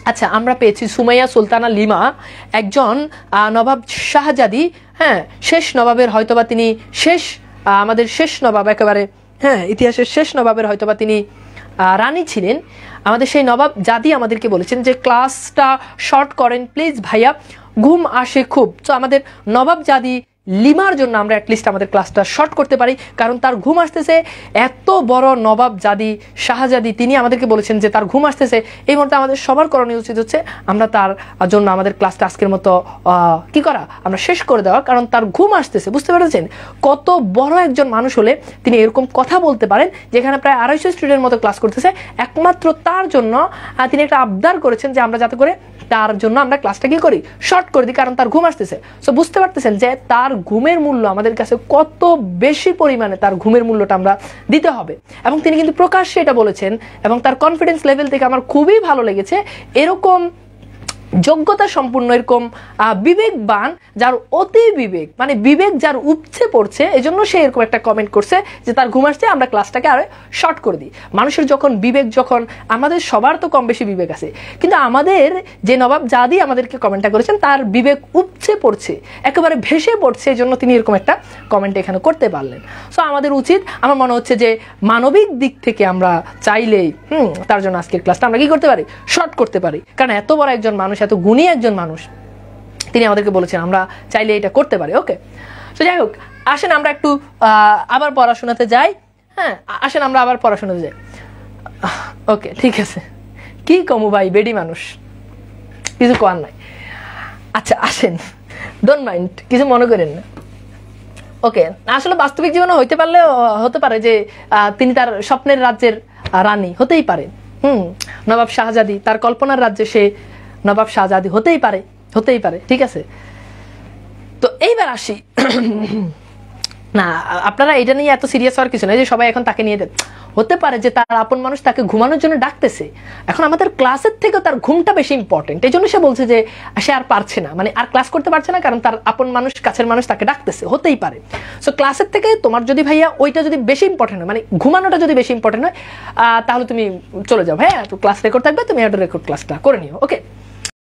আচ্ছা, আমরা পেয়েছি সুমাইয়া সুলতানা লিমা, একজন নবাব শাহজাদি, হ্যাঁ, শেষ নবাবের হয়তোবা তিনি আমাদের শেষ নবাব, একেবারে হ্যাঁ ইতিহাসের শেষ নবাবের হয়তোবা তিনি রানী ছিলেন। আমাদের সেই নবাব জাদি আমাদেরকে বলেছেন যে ক্লাসটা শর্ট করেন প্লিজ ভাইয়া, ঘুম আসে খুব। তো আমাদের নবাব জাদি লিমার জন্য আমরা অ্যাটলিস্ট আমাদের ক্লাসটা শর্ট করতে পারি, কারণ তার ঘুম আসতেছে। এত বড় নবাব জাদি শাহজাদি, তিনি আমাদেরকে বলেছেন যে তার ঘুম আসতেছে। এই মুহূর্তে আমাদের সবার করণীয় উচিত হচ্ছে আমরা তার জন্য আমাদের ক্লাসটা আজকের মতো কি করা, আমরা শেষ করে দেওয়া, কারণ তার ঘুম আসতেছে। বুঝতে পেরেছেন কত বড় একজন মানুষ হলে তিনি এরকম কথা বলতে পারেন, যেখানে প্রায় 250 স্টুডেন্টের মতো ক্লাস করতেছে, একমাত্র তার জন্য তিনি একটা আবদার করেছেন যে আমরা যাতে করে তার জন্য আমরা ক্লাসটা কি করি, শর্ট করে দিই, কারণ তার ঘুম আসতেছে। সো বুঝতে পারতেছেন যে তার ঘুমের মূল্য আমাদের কাছে কত বেশি পরিমাণে, তার ঘুমের মূল্যটা আমরা দিতে হবে। এবং তিনি কিন্তু প্রকাশ্যে এটা বলেছেন, এবং তার কনফিডেন্স লেভেল থেকে আমার খুবই ভালো লেগেছে। এরকম যোগ্যতা সম্পূর্ণ, এরকম বিবেকবান, যার অতি বিবেক, মানে বিবেক যার উপচে পড়ছে, এজন্য সে এরকম একটা কমেন্ট করছে যে তার ঘুম আসছে, আমরা ক্লাসটাকে আরো শর্ট করে দিই। মানুষের যখন বিবেক, যখন আমাদের সবার তো কম বেশি বিবেক আছে, কিন্তু আমাদের যে নবাব জাদি আমাদেরকে কমেন্টটা করেছেন তার বিবেক উপচে পড়ছে, একেবারে ভেসে পড়ছে, এজন্য তিনি এরকম একটা কমেন্ট এখানে করতে পারলেন। সো আমাদের উচিত, আমার মনে হচ্ছে যে মানবিক দিক থেকে আমরা চাইলেই তার জন্য আজকের ক্লাসটা আমরা কি করতে পারি, শর্ট করতে পারি, কারণ এত বড় একজন মানুষ, এত গুণী একজন মানুষ, তিনি আমাদেরকে বলেছেন আমরা চাইলে এটা করতে পারি। ওকে, তো যাই হোক, আসেন আমরা একটু আবার পড়াশোনাতে যাই। হ্যাঁ, আসেন আমরা আবার পড়াশোনাতে যাই। ওকে, ঠিক আছে, কি কমু ভাই, বেডি মানুষ, কিছু করার নাই। আচ্ছা আসেন, ডোন্ট মাইন্ড, কিছু মনে করেন না। ওকে, আসলে বাস্তবিক জীবনে হইতে পারলে হতে পারে যে তিনি তার স্বপ্নের রাজ্যের রানী হতেই পারে। নবাব শাহজাদি, তার কল্পনার রাজ্যে সে নবাব শাহজাদি হতেই পারে, ঠিক আছে। তো এইবার আসি, না আপনারা এটা নিয়ে এত সিরিয়াস হওয়ার কিছু নেই যে সবাই এখন তাকে নিয়ে দেন। হতে পারে যে তার আপন মানুষ তাকে ঘুমানোর জন্য ডাকতেছে। এখন আমাদের ক্লাসের থেকে তার ঘুমটা বেশি ইম্পর্টেন্ট, এই জন্য সে বলছে যে সে আর পারছে না, মানে আর ক্লাস করতে পারছে না, কারণ তার আপন মানুষ, কাছের মানুষ তাকে ডাকতেছে, হতেই পারে। সো ক্লাসের থেকে তোমার যদি ভাইয়া ওইটা যদি বেশি ইম্পর্টেন্ট হয়, মানে ঘুমানোটা যদি বেশি ইম্পর্টেন্ট হয়, তাহলে তুমি চলে যাও, হ্যাঁ, তো ক্লাস রেকর্ড থাকবে, তুমি একটা রেকর্ড ক্লাসটা করে নিও। ওকে,